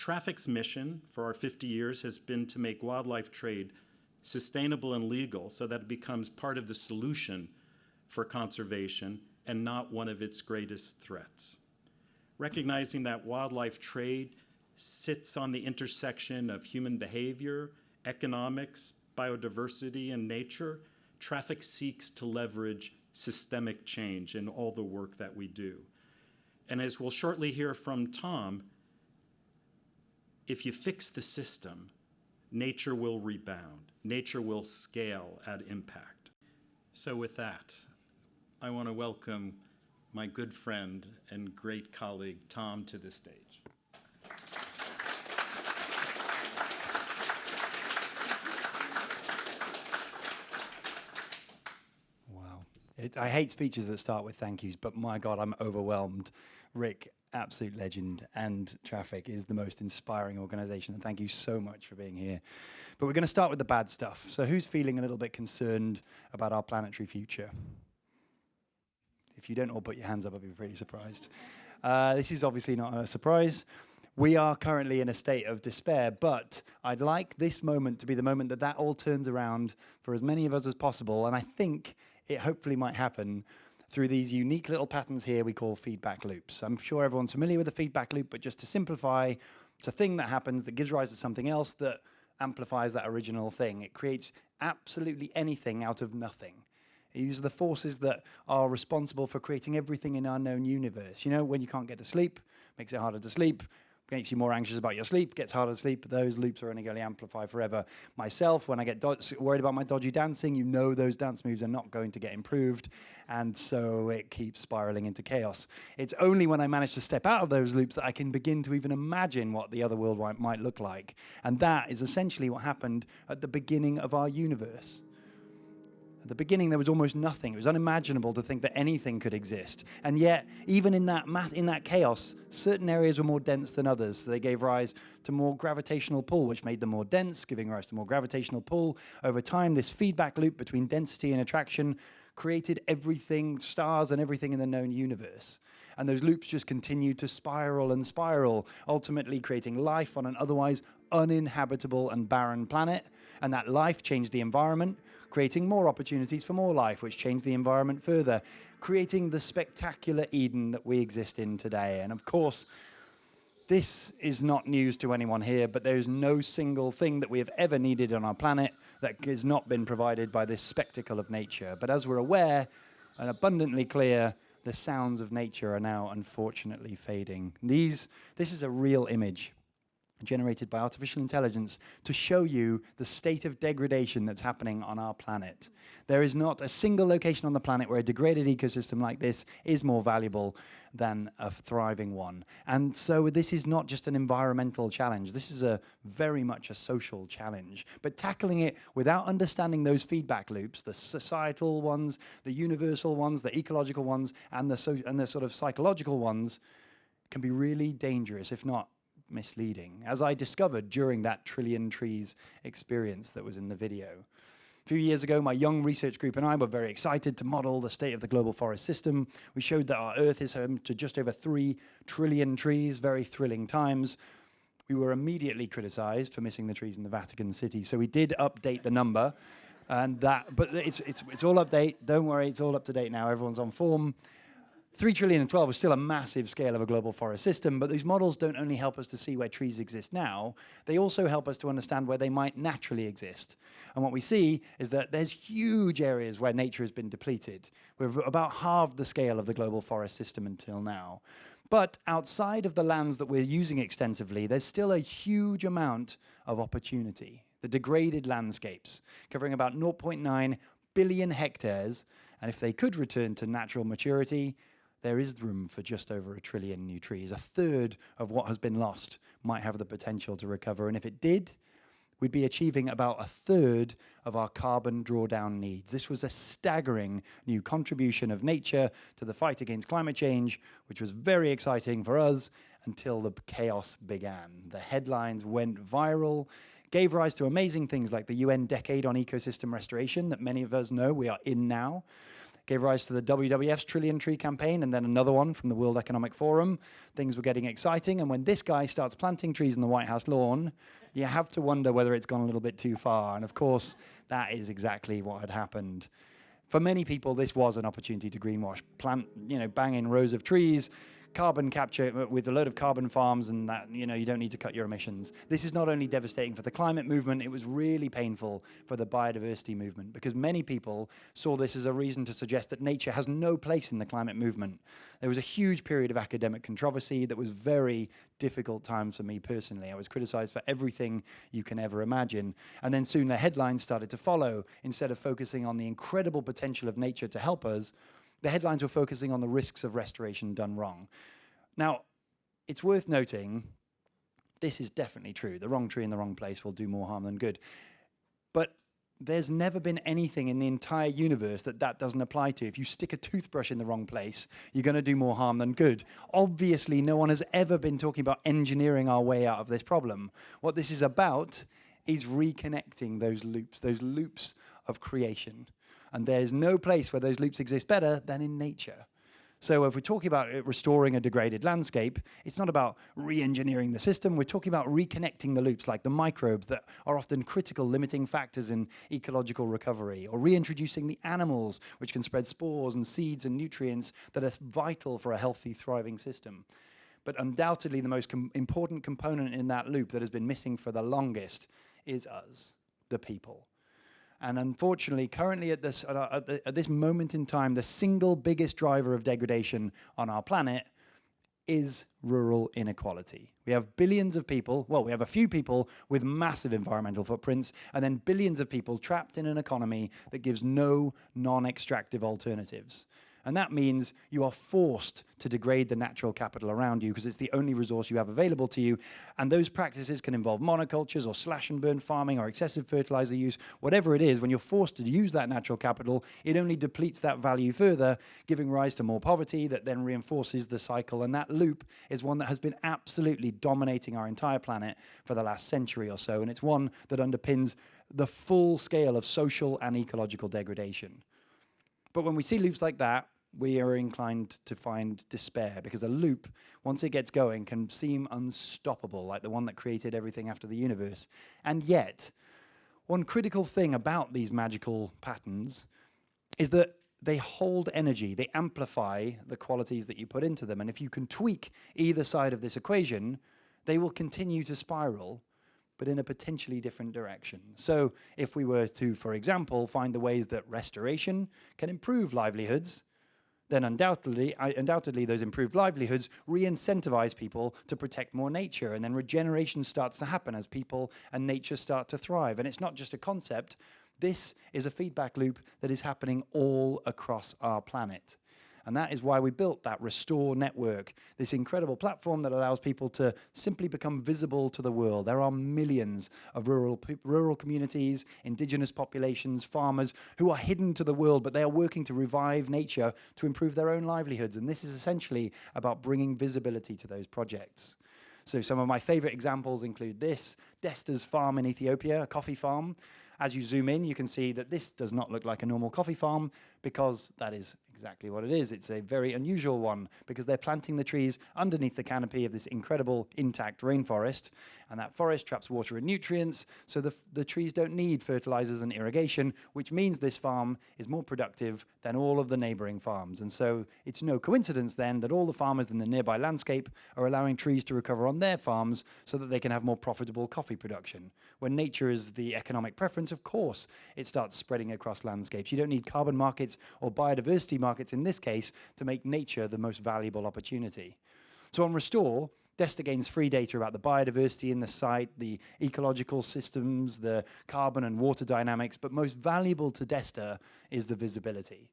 TRAFFIC's mission for our 50 years has been to make wildlife trade sustainable and legal so that it becomes part of the solution for conservation and not one of its greatest threats. Recognizing that wildlife trade sits on the intersection of human behavior, economics, biodiversity, and nature, TRAFFIC seeks to leverage systemic change in all the work that we do. And as we'll shortly hear from Tom, if you fix the system, nature will rebound. Nature will scale at impact. So with that, I want to welcome my good friend and great colleague, Tom, to the stage. Wow. I hate speeches that start with thank yous, but my God, I'm overwhelmed. Rick, absolute legend, and TRAFFIC is the most inspiring organization, and thank you so much for being here. But we're going to start with the bad stuff. So who's feeling a little bit concerned about our planetary future? If you don't all put your hands up, I'd be pretty surprised. This is obviously not a surprise. We are currently in a state of despair, but I'd like this moment to be the moment that all turns around for as many of us as possible, and I think it hopefully might happen through these unique little patterns here we call feedback loops. I'm sure everyone's familiar with the feedback loop, but just to simplify, it's a thing that happens that gives rise to something else that amplifies that original thing. It creates absolutely anything out of nothing. These are the forces that are responsible for creating everything in our known universe. You know, when you can't get to sleep, makes it harder to sleep, makes you more anxious about your sleep, gets harder to sleep. Those loops are only going to amplify forever. Myself, when I get worried about my dodgy dancing, you know those dance moves are not going to get improved, and so it keeps spiraling into chaos. It's only when I manage to step out of those loops that I can begin to even imagine what the other world might look like. And that is essentially what happened at the beginning of our universe. At the beginning, there was almost nothing. It was unimaginable to think that anything could exist. And yet, even in that chaos, certain areas were more dense than others. So they gave rise to more gravitational pull, which made them more dense, giving rise to more gravitational pull. Over time, this feedback loop between density and attraction created everything, stars and everything in the known universe. And those loops just continued to spiral and spiral, ultimately creating life on an otherwise uninhabitable and barren planet. And that life changed the environment, creating more opportunities for more life, which changed the environment further, creating the spectacular Eden that we exist in today. And of course, this is not news to anyone here, but there's no single thing that we have ever needed on our planet that has not been provided by this spectacle of nature. But as we're aware and abundantly clear, the sounds of nature are now unfortunately fading. This is a real image generated by artificial intelligence to show you the state of degradation that's happening on our planet. There is not a single location on the planet where a degraded ecosystem like this is more valuable than a thriving one. And so this is not just an environmental challenge. This is very much a social challenge. But tackling it without understanding those feedback loops, the societal ones, the universal ones, the ecological ones, and the sort of psychological ones, can be really dangerous, if not misleading, as I discovered during that trillion trees experience that was in the video. A few years ago, my young research group and I were very excited to model the state of the global forest system. We showed that our Earth is home to just over 3 trillion trees, very thrilling times. We were immediately criticized for missing the trees in the Vatican City, so we did update the number, but it's all update. Don't worry, it's all up to date now. Everyone's on form. 3 trillion and 12 is still a massive scale of a global forest system, but these models don't only help us to see where trees exist now, they also help us to understand where they might naturally exist. And what we see is that there's huge areas where nature has been depleted. We've about halved the scale of the global forest system until now. But outside of the lands that we're using extensively, there's still a huge amount of opportunity. The degraded landscapes, covering about 0.9 billion hectares, and if they could return to natural maturity, there is room for just over 1 trillion new trees. A third of what has been lost might have the potential to recover. And if it did, we'd be achieving about a third of our carbon drawdown needs. This was a staggering new contribution of nature to the fight against climate change, which was very exciting for us until the chaos began. The headlines went viral, gave rise to amazing things like the UN Decade on Ecosystem Restoration that many of us know we are in now. gave rise to the WWF's Trillion Tree campaign, and then another one from the World Economic Forum. Things were getting exciting, and when this guy starts planting trees in the White House lawn, you have to wonder whether it's gone a little bit too far. And of course, that is exactly what had happened. For many people, this was an opportunity to greenwash. Bang in rows of trees, carbon capture with a load of carbon farms, and that, you don't need to cut your emissions. This is not only devastating for the climate movement, it was really painful for the biodiversity movement, because many people saw this as a reason to suggest that nature has no place in the climate movement. There was a huge period of academic controversy that was very difficult times for me personally. I was criticized for everything you can ever imagine. And then soon the headlines started to follow. Instead of focusing on the incredible potential of nature to help us, the headlines were focusing on the risks of restoration done wrong. Now, it's worth noting, this is definitely true. The wrong tree in the wrong place will do more harm than good. But there's never been anything in the entire universe that doesn't apply to. If you stick a toothbrush in the wrong place, you're going to do more harm than good. Obviously, no one has ever been talking about engineering our way out of this problem. What this is about is reconnecting those loops of creation. And there's no place where those loops exist better than in nature. So if we're talking about restoring a degraded landscape, it's not about re-engineering the system. We're talking about reconnecting the loops, like the microbes that are often critical limiting factors in ecological recovery, or reintroducing the animals, which can spread spores and seeds and nutrients that are vital for a healthy, thriving system. But undoubtedly, the most important component in that loop that has been missing for the longest is us, the people. And unfortunately, currently at this moment in time, the single biggest driver of degradation on our planet is rural inequality. We have billions of people, well, we have a few people with massive environmental footprints, and then billions of people trapped in an economy that gives no non-extractive alternatives. And that means you are forced to degrade the natural capital around you because it's the only resource you have available to you. And those practices can involve monocultures or slash and burn farming or excessive fertilizer use. Whatever it is, when you're forced to use that natural capital, it only depletes that value further, giving rise to more poverty that then reinforces the cycle. And that loop is one that has been absolutely dominating our entire planet for the last century or so. And it's one that underpins the full scale of social and ecological degradation. But when we see loops like that, we are inclined to find despair, because a loop, once it gets going, can seem unstoppable, like the one that created everything after the universe. And yet, one critical thing about these magical patterns is that they hold energy, they amplify the qualities that you put into them. And if you can tweak either side of this equation, they will continue to spiral, but in a potentially different direction. So if we were to, for example, find the ways that restoration can improve livelihoods, then undoubtedly those improved livelihoods re-incentivize people to protect more nature, and then regeneration starts to happen as people and nature start to thrive. And it's not just a concept, this is a feedback loop that is happening all across our planet. And that is why we built that Restore network, this incredible platform that allows people to simply become visible to the world. There are millions of rural communities, indigenous populations, farmers who are hidden to the world, but they are working to revive nature to improve their own livelihoods. And this is essentially about bringing visibility to those projects. So some of my favorite examples include this, Desta's farm in Ethiopia, a coffee farm. As you zoom in, you can see that this does not look like a normal coffee farm, because that is exactly what it is. It's a very unusual one, because they're planting the trees underneath the canopy of this incredible intact rainforest, and that forest traps water and nutrients, so the trees don't need fertilizers and irrigation, which means this farm is more productive than all of the neighboring farms. And so it's no coincidence then that all the farmers in the nearby landscape are allowing trees to recover on their farms so that they can have more profitable coffee production. When nature is the economic preference, of course, it starts spreading across landscapes. You don't need carbon markets or biodiversity markets in this case to make nature the most valuable opportunity. So on Restore, Desta gains free data about the biodiversity in the site, the ecological systems, the carbon and water dynamics, but most valuable to Desta is the visibility.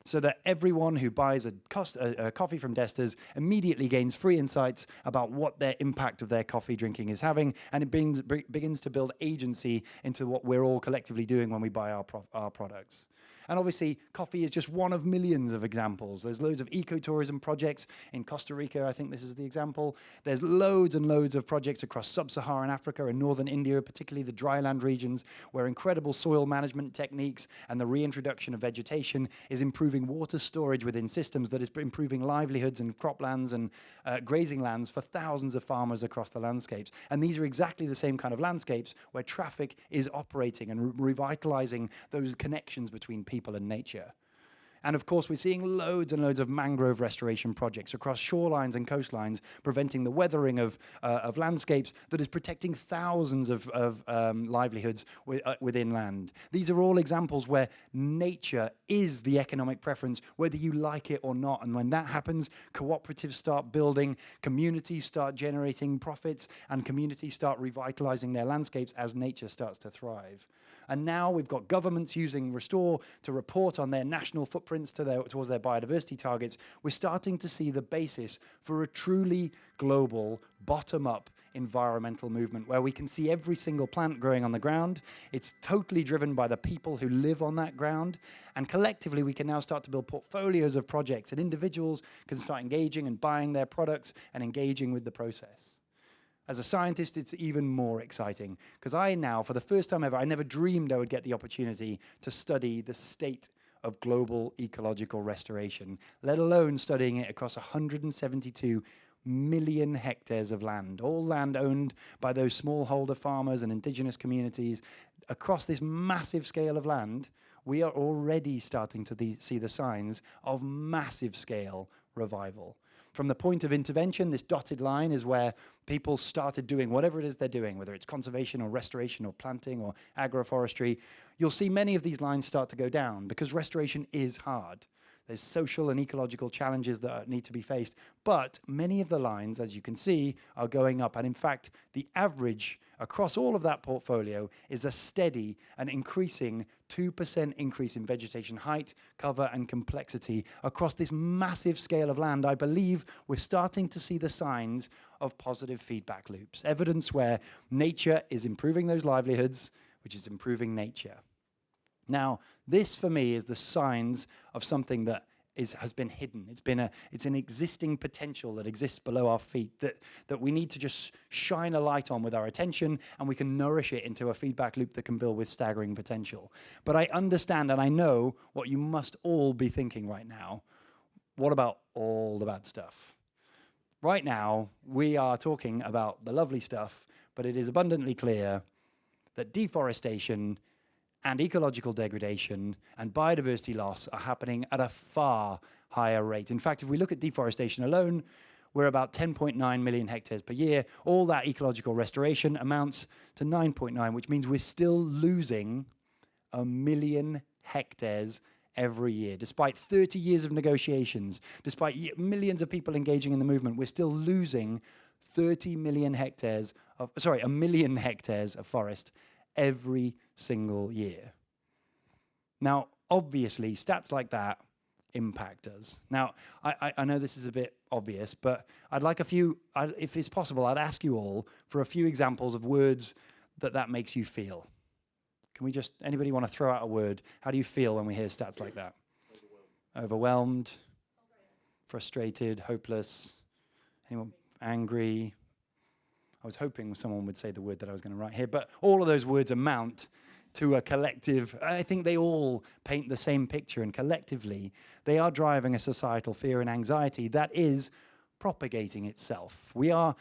So that everyone who buys a coffee from Desta's immediately gains free insights about what their impact of their coffee drinking is having, and it begins to build agency into what we're all collectively doing when we buy our products. And obviously, coffee is just one of millions of examples. There's loads of ecotourism projects in Costa Rica. I think this is the example. There's loads and loads of projects across sub-Saharan Africa and northern India, particularly the dryland regions, where incredible soil management techniques and the reintroduction of vegetation is improving water storage within systems that is improving livelihoods and croplands and grazing lands for thousands of farmers across the landscapes. And these are exactly the same kind of landscapes where TRAFFIC is operating and revitalizing those connections between people and nature. And of course, we're seeing loads and loads of mangrove restoration projects across shorelines and coastlines, preventing the weathering of landscapes that is protecting thousands of livelihoods within land. These are all examples where nature is the economic preference, whether you like it or not. And when that happens, cooperatives start building, communities start generating profits, and communities start revitalizing their landscapes as nature starts to thrive. And now we've got governments using Restore to report on their national footprints towards their biodiversity targets. We're starting to see the basis for a truly global, bottom-up environmental movement where we can see every single plant growing on the ground. It's totally driven by the people who live on that ground. And collectively, we can now start to build portfolios of projects, and individuals can start engaging and buying their products and engaging with the process. As a scientist, it's even more exciting because I now, for the first time ever, I never dreamed I would get the opportunity to study the state of global ecological restoration, let alone studying it across 172 million hectares of land, all land owned by those smallholder farmers and indigenous communities. Across this massive scale of land, we are already starting to see the signs of massive scale revival. From the point of intervention, this dotted line is where people started doing whatever it is they're doing, whether it's conservation or restoration or planting or agroforestry. You'll see many of these lines start to go down because restoration is hard. There's social and ecological challenges that need to be faced, but many of the lines, as you can see, are going up. And in fact, the average across all of that portfolio is a steady and increasing 2% increase in vegetation height, cover, and complexity across this massive scale of land. I believe we're starting to see the signs of positive feedback loops, evidence where nature is improving those livelihoods, which is improving nature. Now, this for me is the signs of something that has been hidden. It's an existing potential that exists below our feet that we need to just shine a light on with our attention, and we can nourish it into a feedback loop that can build with staggering potential. But I understand and I know what you must all be thinking right now. What about all the bad stuff? Right now, we are talking about the lovely stuff, but it is abundantly clear that deforestation and ecological degradation and biodiversity loss are happening at a far higher rate. In fact, if we look at deforestation alone, we're about 10.9 million hectares per year. All that ecological restoration amounts to 9.9, which means we're still losing 1 million hectares every year. Despite 30 years of negotiations, despite millions of people engaging in the movement, we're still losing 1 million hectares of forest every single year. Now, obviously, stats like that impact us. Now, I know this is a bit obvious, but I'd like if it's possible, I'd ask you all for a few examples of words that makes you feel. Can we just, anybody want to throw out a word? How do you feel when we hear stats like that? Overwhelmed, frustrated, hopeless, anyone angry? I was hoping someone would say the word that I was going to write here, but all of those words amount to a collective. I think they all paint the same picture, and collectively, they are driving a societal fear and anxiety that is propagating itself. We are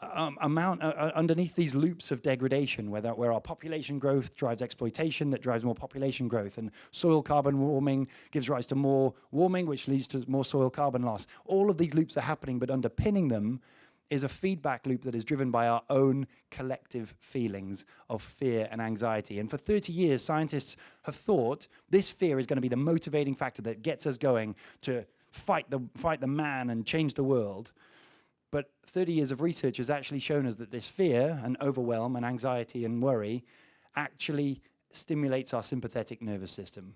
underneath these loops of degradation, where our population growth drives exploitation that drives more population growth, and soil carbon warming gives rise to more warming, which leads to more soil carbon loss. All of these loops are happening, but underpinning them is a feedback loop that is driven by our own collective feelings of fear and anxiety. And for 30 years, scientists have thought this fear is going to be the motivating factor that gets us going to fight the man and change the world. But 30 years of research has actually shown us that this fear and overwhelm and anxiety and worry actually stimulates our sympathetic nervous system.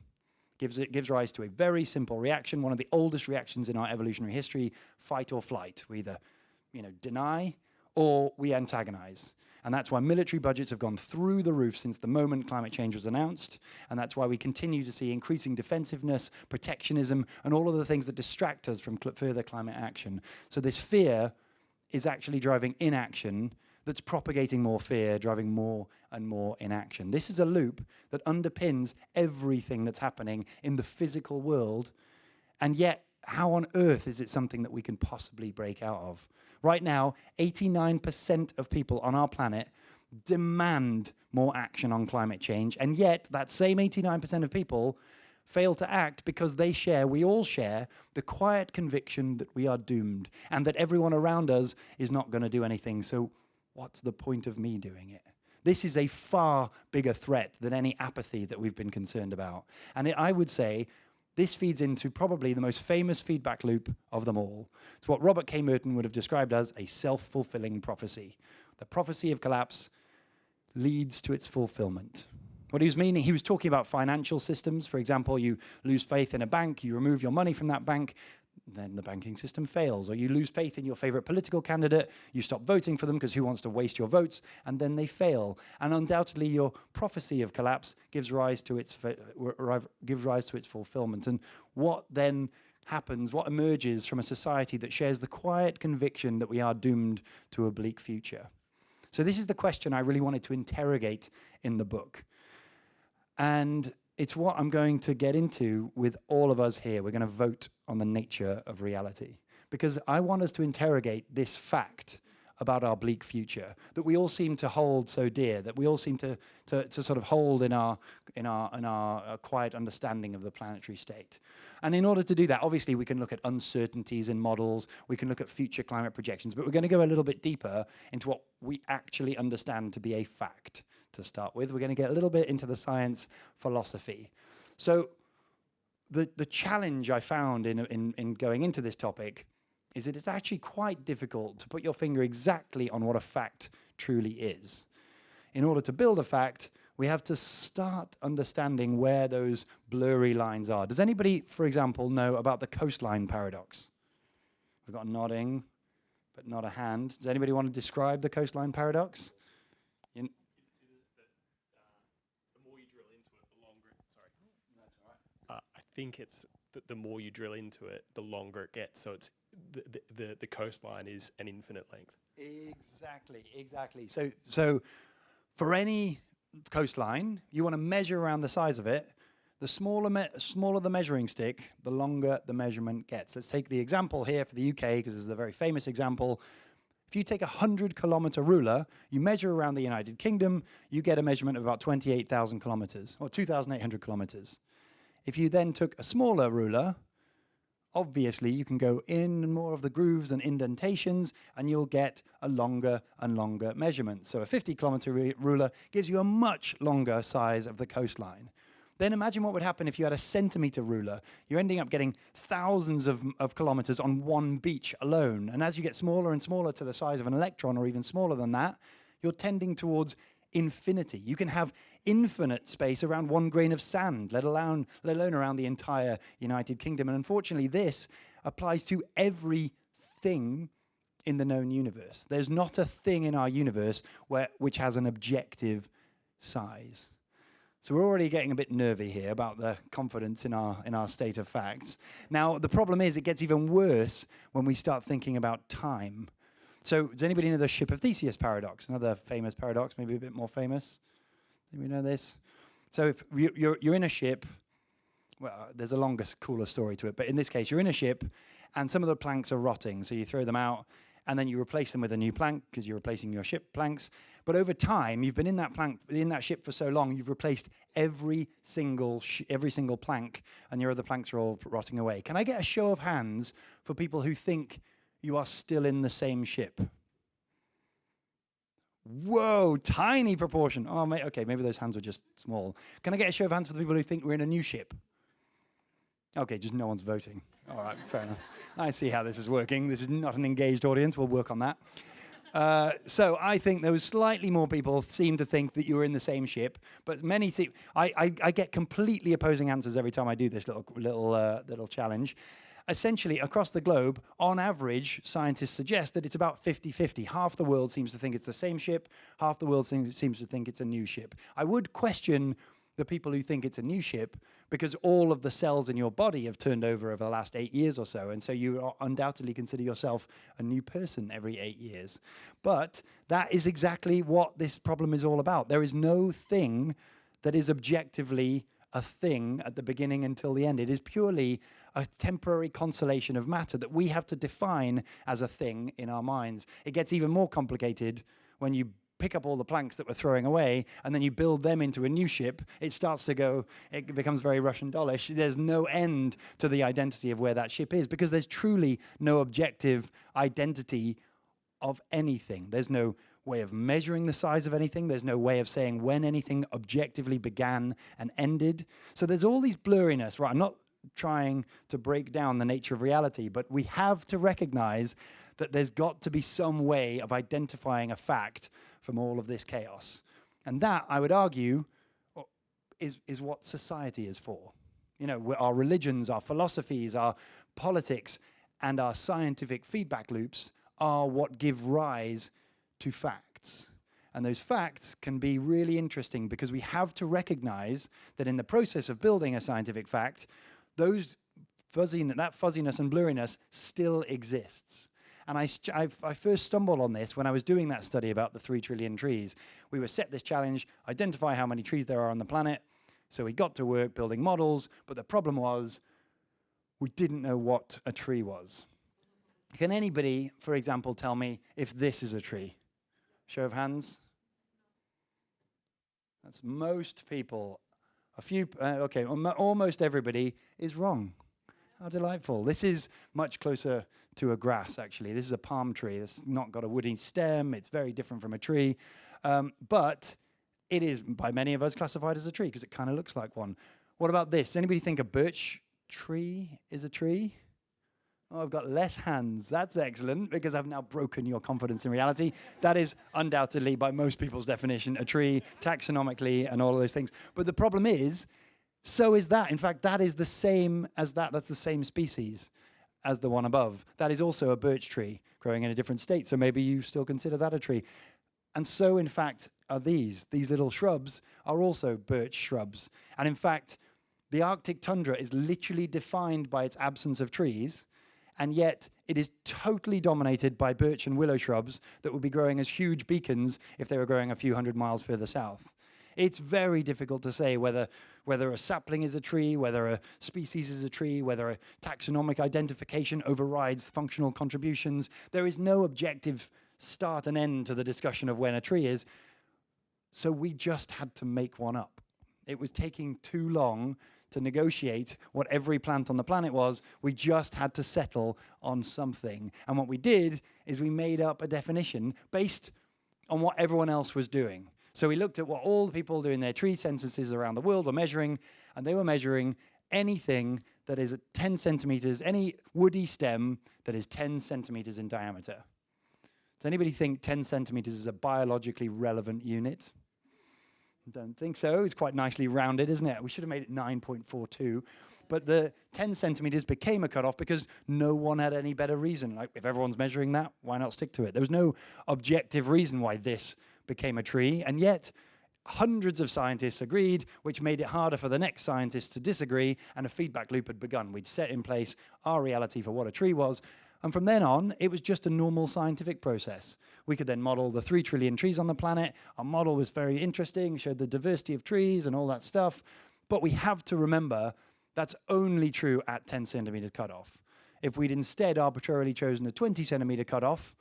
It gives rise to a very simple reaction, one of the oldest reactions in our evolutionary history: fight or flight. We either deny or we antagonize. And that's why military budgets have gone through the roof since the moment climate change was announced. And that's why we continue to see increasing defensiveness, protectionism, and all of the things that distract us from further climate action. So this fear is actually driving inaction that's propagating more fear, driving more and more inaction. This is a loop that underpins everything that's happening in the physical world. And yet, how on earth is it something that we can possibly break out of? Right now, 89% of people on our planet demand more action on climate change, and yet that same 89% of people fail to act because we all share the quiet conviction that we are doomed and that everyone around us is not going to do anything. So what's the point of me doing it? This is a far bigger threat than any apathy that we've been concerned about. And I would say this feeds into probably the most famous feedback loop of them all. It's what Robert K. Merton would have described as a self-fulfilling prophecy. The prophecy of collapse leads to its fulfillment. What he was meaning, he was talking about financial systems. For example, you lose faith in a bank, you remove your money from that bank, then the banking system fails. Or you lose faith in your favorite political candidate, you stop voting for them because who wants to waste your votes, and then they fail. And undoubtedly your prophecy of collapse gives rise to its fulfillment. And what then happens, what emerges from a society that shares the quiet conviction that we are doomed to a bleak future? So this is the question I really wanted to interrogate in the book. And it's what I'm going to get into with all of us here. We're going to vote on the nature of reality, because I want us to interrogate this fact about our bleak future that we all seem to hold so dear, that we all seem to sort of hold in our quiet understanding of the planetary state. And in order to do that, obviously we can look at uncertainties in models, we can look at future climate projections, but we're going to go a little bit deeper into what we actually understand to be a fact. To start with, we're going to get a little bit into the science philosophy. So the challenge I found in going into this topic is that it's actually quite difficult to put your finger exactly on what a fact truly is. In order to build a fact, we have to start understanding where those blurry lines are. Does anybody, for example, know about the coastline paradox? We've got a nodding, but not a hand. Does anybody want to describe the coastline paradox? I think it's that the more you drill into it, the longer it gets. So it's the coastline is an infinite length. Exactly. So for any coastline, you want to measure around the size of it. The smaller the measuring stick, the longer the measurement gets. Let's take the example here for the UK, because this is a very famous example. If you take a 100-kilometer ruler, you measure around the United Kingdom, you get a measurement of about 28,000 kilometers, or 2,800 kilometers. If you then took a smaller ruler, obviously you can go in more of the grooves and indentations, and you'll get a longer and longer measurement. So a 50-kilometer ruler gives you a much longer size of the coastline. Then imagine what would happen if you had a centimeter ruler. You're ending up getting thousands of kilometers on one beach alone. And as you get smaller and smaller to the size of an electron, or even smaller than that, you're tending towards infinity. You can have infinite space around one grain of sand, let alone around the entire United Kingdom. And unfortunately, this applies to everything in the known universe. There's not a thing in our universe which has an objective size. So we're already getting a bit nervy here about the confidence in our state of facts. Now, the problem is it gets even worse when we start thinking about time. So does anybody know the ship of Theseus paradox? Another famous paradox, maybe a bit more famous. Anybody know this? So if you're in a ship, well, there's a longer, cooler story to it, but in this case, you're in a ship, and some of the planks are rotting, so you throw them out, and then you replace them with a new plank because you're replacing your ship planks. But over time, you've been in that ship for so long, you've replaced every single plank, and your other planks are all rotting away. Can I get a show of hands for people who think you are still in the same ship? Whoa, tiny proportion. Oh, okay, maybe those hands were just small. Can I get a show of hands for the people who think we're in a new ship? Okay, just no one's voting. All right, fair enough. I see how this is working. This is not an engaged audience. We'll work on that. So I think those slightly more people seem to think that you're in the same ship, but many I get completely opposing answers every time I do this little challenge. essentially, across the globe, on average, scientists suggest that it's about 50-50. Half the world seems to think it's the same ship, half the world seems to think it's a new ship. I would question the people who think it's a new ship, because all of the cells in your body have turned over the last 8 years or so, and so you undoubtedly consider yourself a new person every 8 years. But that is exactly what this problem is all about. There is no thing that is objectively a thing at the beginning until the end. It is purely a temporary constellation of matter that we have to define as a thing in our minds. It gets even more complicated when you pick up all the planks that we're throwing away and then you build them into a new ship. It starts to go, it becomes very Russian dollish. There's no end to the identity of where that ship is, because there's truly no objective identity of anything. There's no way of measuring the size of anything. There's no way of saying when anything objectively began and ended. So there's all these blurriness, right? I'm not trying to break down the nature of reality, but we have to recognize that there's got to be some way of identifying a fact from all of this chaos. And that, I would argue, is what society is for. You know, our religions, our philosophies, our politics, and our scientific feedback loops are what give rise to facts. And those facts can be really interesting, because we have to recognize that in the process of building a scientific fact, that fuzziness and blurriness still exists. And I first stumbled on this when I was doing that study about the 3 trillion trees. We were set this challenge, identify how many trees there are on the planet. So we got to work building models, but the problem was we didn't know what a tree was. Can anybody, for example, tell me if this is a tree? Show of hands. That's most people. A few, okay, almost everybody is wrong. How delightful. This is much closer to a grass, actually. This is a palm tree. It's not got a woody stem. It's very different from a tree. But it is, by many of us, classified as a tree because it kind of looks like one. What about this? Anybody think a birch tree is a tree? Oh, I've got less hands. That's excellent, because I've now broken your confidence in reality. That is undoubtedly, by most people's definition, a tree, taxonomically, and all of those things. But the problem is, so is that. In fact, that is the same as that. That's the same species as the one above. That is also a birch tree growing in a different state. So maybe you still consider that a tree. And so, in fact, are these. These little shrubs are also birch shrubs. And in fact, the Arctic tundra is literally defined by its absence of trees. And yet it is totally dominated by birch and willow shrubs that would be growing as huge beacons if they were growing a few hundred miles further south. It's very difficult to say whether a sapling is a tree, whether a species is a tree, whether a taxonomic identification overrides functional contributions. There is no objective start and end to the discussion of when a tree is. So we just had to make one up. It was taking too long to negotiate what every plant on the planet was. We just had to settle on something. And what we did is we made up a definition based on what everyone else was doing. So we looked at what all the people doing their tree censuses around the world were measuring, and they were measuring anything that is at 10 centimeters, any woody stem that is 10 centimeters in diameter. Does anybody think 10 centimeters is a biologically relevant unit? Don't think so. It's quite nicely rounded, isn't it? We should have made it 9.42. But the 10 centimeters became a cutoff because no one had any better reason. Like, if everyone's measuring that, why not stick to it? There was no objective reason why this became a tree. And yet, hundreds of scientists agreed, which made it harder for the next scientists to disagree, and a feedback loop had begun. We'd set in place our reality for what a tree was. And from then on, it was just a normal scientific process. We could then model the 3 trillion trees on the planet. Our model was very interesting, showed the diversity of trees and all that stuff. But we have to remember that's only true at 10 centimeters cutoff. If we'd instead arbitrarily chosen a 20 centimeter cutoff,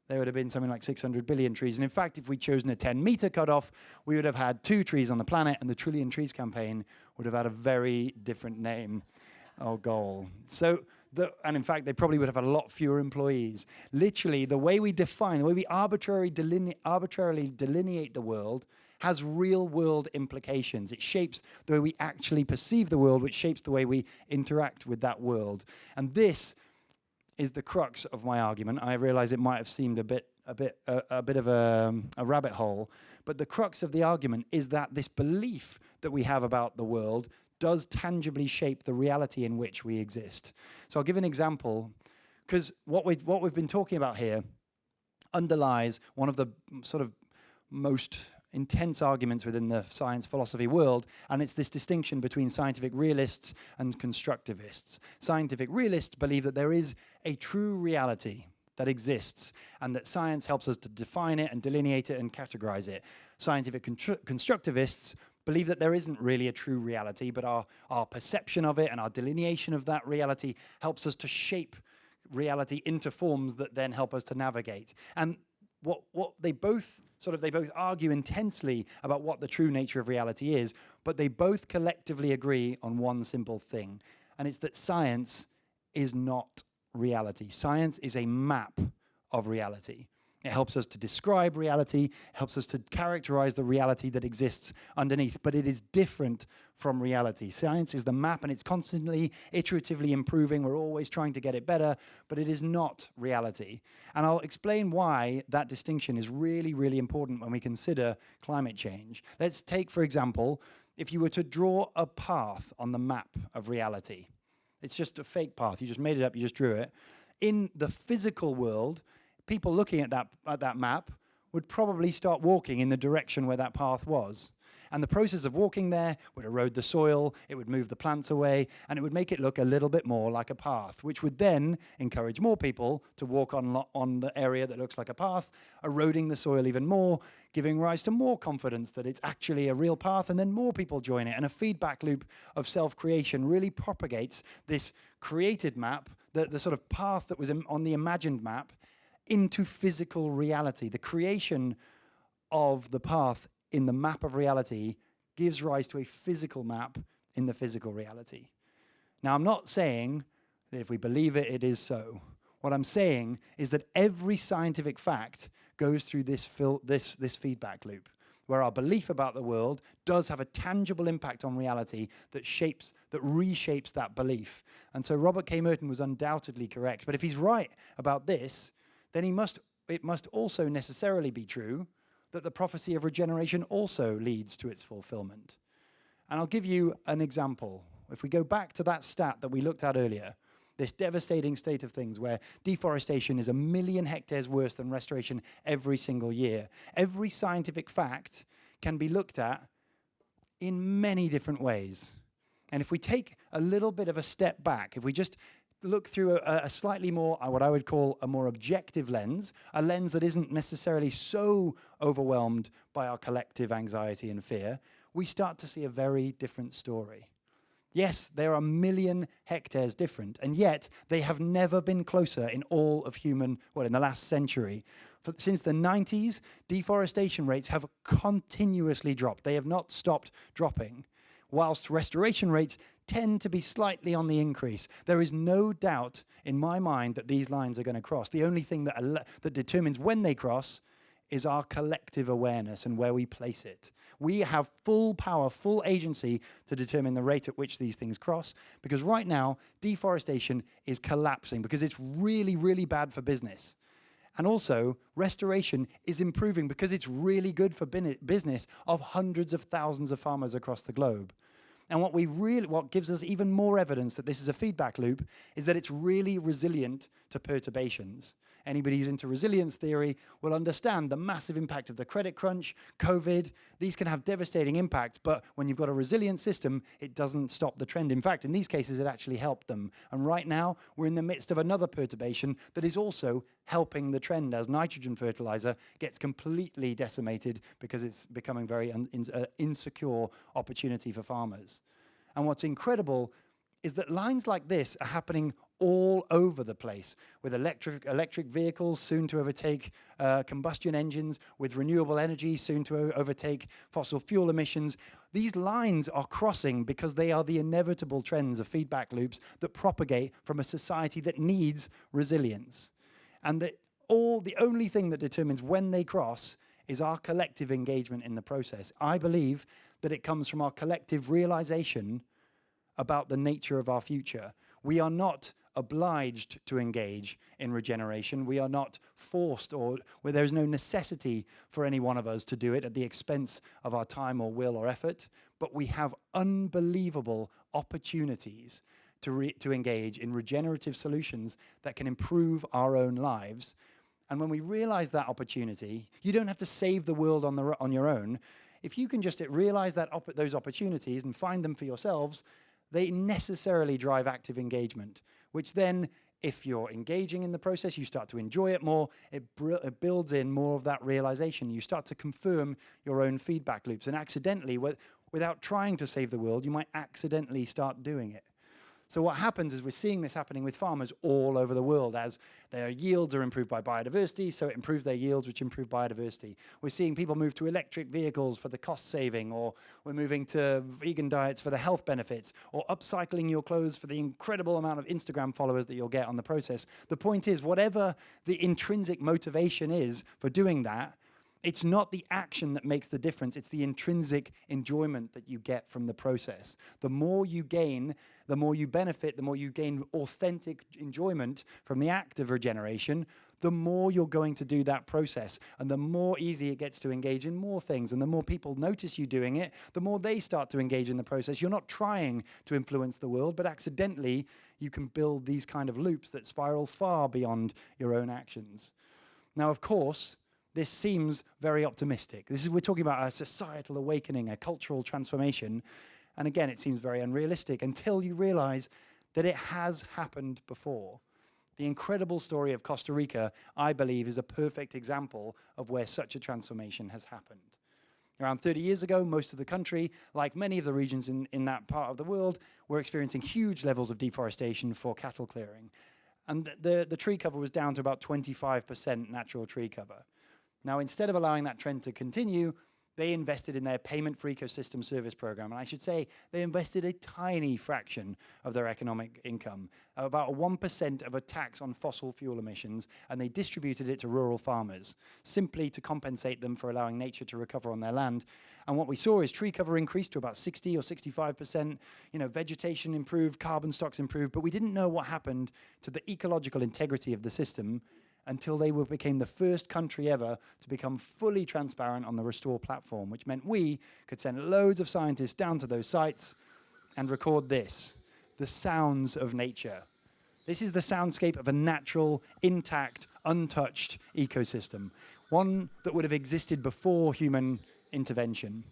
there would have been something like 600 billion trees. And in fact, if we'd chosen a 10 meter cutoff, we would have had 2 trees on the planet, and the Trillion Trees campaign would have had a very different name or goal. And in fact, they probably would have had a lot fewer employees. Literally, the way we define, the way we arbitrarily delineate the world has real-world implications. It shapes the way we actually perceive the world, which shapes the way we interact with that world. And this is the crux of my argument. I realize it might have seemed a bit of a rabbit hole, but the crux of the argument is that this belief that we have about the world does tangibly shape the reality in which we exist. So I'll give an example, because what we've been talking about here underlies one of the sort of most intense arguments within the science philosophy world, and it's this distinction between scientific realists and constructivists. Scientific realists believe that there is a true reality that exists, and that science helps us to define it and delineate it and categorize it. Scientific constructivists believe that there isn't really a true reality, but our perception of it and our delineation of that reality helps us to shape reality into forms that then help us to navigate. And what they both argue intensely about what the true nature of reality is, but they both collectively agree on one simple thing, and it's that science is not reality. Science is a map of reality. It helps us to describe reality, helps us to characterize the reality that exists underneath, but it is different from reality. Science is the map, and it's constantly, iteratively improving. We're always trying to get it better, but it is not reality. And I'll explain why that distinction is really, really important when we consider climate change. Let's take, for example, if you were to draw a path on the map of reality. It's just a fake path. You just made it up, you just drew it. In the physical world, people looking at that map would probably start walking in the direction where that path was. And the process of walking there would erode the soil, it would move the plants away, and it would make it look a little bit more like a path, which would then encourage more people to walk on the area that looks like a path, eroding the soil even more, giving rise to more confidence that it's actually a real path, and then more people join it. And a feedback loop of self-creation really propagates this created map, the sort of path that was on the imagined map, into physical reality. The creation of the path in the map of reality gives rise to a physical map in the physical reality. Now, I'm not saying that if we believe it, it is so. What I'm saying is that every scientific fact goes through this feedback loop, where our belief about the world does have a tangible impact on reality that reshapes that belief. And so Robert K. Merton was undoubtedly correct. But if he's right about this, then it must also necessarily be true that the prophecy of regeneration also leads to its fulfillment. And I'll give you an example. If we go back to that stat that we looked at earlier, this devastating state of things where deforestation is 1 million hectares worse than restoration every single year, every scientific fact can be looked at in many different ways. And if we take a little bit of a step back, if we just look through a slightly more, what I would call a more objective lens, a lens that isn't necessarily so overwhelmed by our collective anxiety and fear, we start to see a very different story. Yes, there are 1 million hectares different, and yet they have never been closer in all of in the last century. Since the 90s, deforestation rates have continuously dropped. They have not stopped dropping, whilst restoration rates tend to be slightly on the increase. There is no doubt in my mind that these lines are going to cross. The only thing that determines when they cross is our collective awareness and where we place it. We have full power, full agency to determine the rate at which these things cross, because right now, deforestation is collapsing because it's really, really bad for business. And also, restoration is improving because it's really good for business of hundreds of thousands of farmers across the globe. And what gives us even more evidence that this is a feedback loop is that it's really resilient to perturbations. Anybody who's into resilience theory will understand the massive impact of the credit crunch, COVID. These can have devastating impacts, but when you've got a resilient system, it doesn't stop the trend. In fact, in these cases, it actually helped them. And right now, we're in the midst of another perturbation that is also helping the trend as nitrogen fertilizer gets completely decimated because it's becoming a very insecure opportunity for farmers. And what's incredible is that lines like this are happening all over the place, with electric vehicles soon to overtake combustion engines, with renewable energy soon to overtake fossil fuel emissions. These lines are crossing because they are the inevitable trends of feedback loops that propagate from a society that needs resilience. And the only thing that determines when they cross is our collective engagement in the process. I believe that it comes from our collective realization about the nature of our future. We are not obliged to engage in regeneration. We are not forced, or where there's no necessity for any one of us to do it at the expense of our time or will or effort, but we have unbelievable opportunities to engage in regenerative solutions that can improve our own lives. And when we realize that opportunity, you don't have to save the world on your own. If you can just realize those opportunities and find them for yourselves, they necessarily drive active engagement, which then, if you're engaging in the process, you start to enjoy it more, it builds in more of that realization. You start to confirm your own feedback loops, and accidentally, without trying to save the world, you might accidentally start doing it. So what happens is we're seeing this happening with farmers all over the world as their yields are improved by biodiversity, so it improves their yields, which improve biodiversity. We're seeing people move to electric vehicles for the cost saving, or we're moving to vegan diets for the health benefits, or upcycling your clothes for the incredible amount of Instagram followers that you'll get on the process. The point is, whatever the intrinsic motivation is for doing that, it's not the action that makes the difference, it's the intrinsic enjoyment that you get from the process. The more you gain, the more you benefit, the more you gain authentic enjoyment from the act of regeneration, the more you're going to do that process, and the more easy it gets to engage in more things, and the more people notice you doing it, the more they start to engage in the process. You're not trying to influence the world, but accidentally you can build these kind of loops that spiral far beyond your own actions. Now, of course, this seems very optimistic. We're talking about a societal awakening, a cultural transformation. And again, it seems very unrealistic until you realize that it has happened before. The incredible story of Costa Rica, I believe, is a perfect example of where such a transformation has happened. Around 30 years ago, most of the country, like many of the regions in that part of the world, were experiencing huge levels of deforestation for cattle clearing. And the tree cover was down to about 25% natural tree cover. Now, instead of allowing that trend to continue, they invested in their payment for ecosystem service program. And I should say they invested a tiny fraction of their economic income, about 1% of a tax on fossil fuel emissions, and they distributed it to rural farmers, simply to compensate them for allowing nature to recover on their land. And what we saw is tree cover increased to about 60 or 65%, vegetation improved, carbon stocks improved, but we didn't know what happened to the ecological integrity of the system until they became the first country ever to become fully transparent on the Restore platform, which meant we could send loads of scientists down to those sites and record this, the sounds of nature. This is the soundscape of a natural, intact, untouched ecosystem, one that would have existed before human intervention.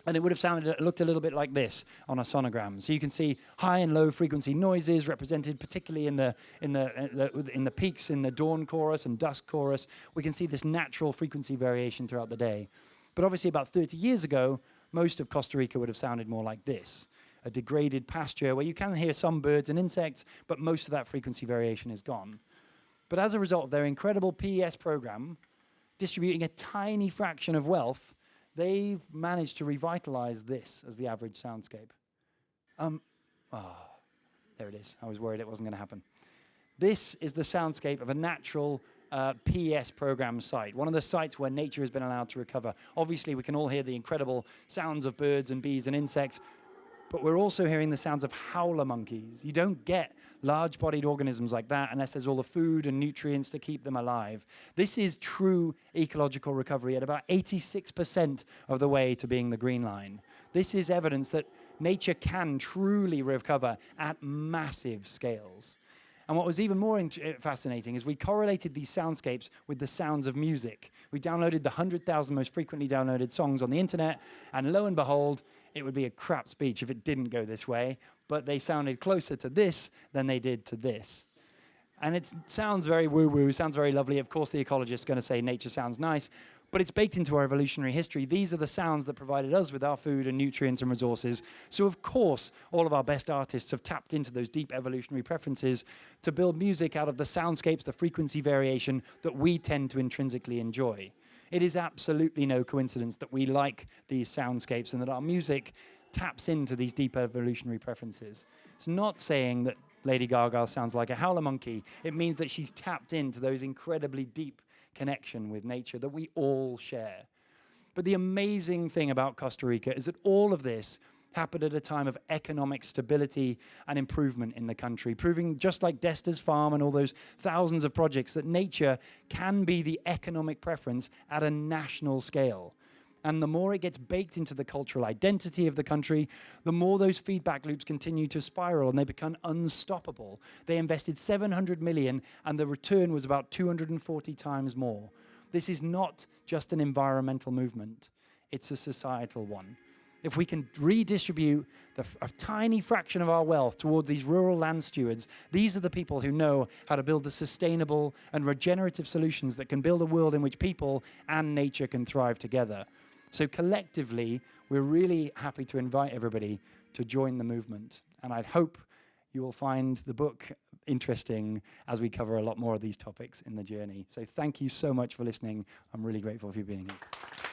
And it would have looked a little bit like this on a sonogram. So you can see high and low frequency noises represented particularly in the peaks in the dawn chorus and dusk chorus. We can see this natural frequency variation throughout the day. But obviously about 30 years ago, most of Costa Rica would have sounded more like this, a degraded pasture where you can hear some birds and insects, but most of that frequency variation is gone. But as a result of their incredible PES program, distributing a tiny fraction of wealth, they've managed to revitalize this as the average soundscape. There it is. I was worried it wasn't going to happen. This is the soundscape of a natural PES program site, one of the sites where nature has been allowed to recover. Obviously, we can all hear the incredible sounds of birds and bees and insects, but we're also hearing the sounds of howler monkeys. You don't get large-bodied organisms like that unless there's all the food and nutrients to keep them alive. This is true ecological recovery at about 86% of the way to being the green line. This is evidence that nature can truly recover at massive scales. And what was even more fascinating is we correlated these soundscapes with the sounds of music. We downloaded the 100,000 most frequently downloaded songs on the internet, and lo and behold, it would be a crap speech if it didn't go this way, but they sounded closer to this than they did to this. And it sounds very woo-woo, sounds very lovely. Of course, the ecologist is going to say nature sounds nice, but it's baked into our evolutionary history. These are the sounds that provided us with our food and nutrients and resources. So, of course, all of our best artists have tapped into those deep evolutionary preferences to build music out of the soundscapes, the frequency variation that we tend to intrinsically enjoy. It is absolutely no coincidence that we like these soundscapes and that our music taps into these deep evolutionary preferences. It's not saying that Lady Gaga sounds like a howler monkey. It means that she's tapped into those incredibly deep connection with nature that we all share. But the amazing thing about Costa Rica is that all of this happened at a time of economic stability and improvement in the country, proving, just like Desta's farm and all those thousands of projects, that nature can be the economic preference at a national scale. And the more it gets baked into the cultural identity of the country, the more those feedback loops continue to spiral and they become unstoppable. They invested 700 million and the return was about 240 times more. This is not just an environmental movement, it's a societal one. If we can redistribute a tiny fraction of our wealth towards these rural land stewards, these are the people who know how to build the sustainable and regenerative solutions that can build a world in which people and nature can thrive together. So collectively, we're really happy to invite everybody to join the movement. And I hope you will find the book interesting as we cover a lot more of these topics in the journey. So thank you so much for listening. I'm really grateful for you being here.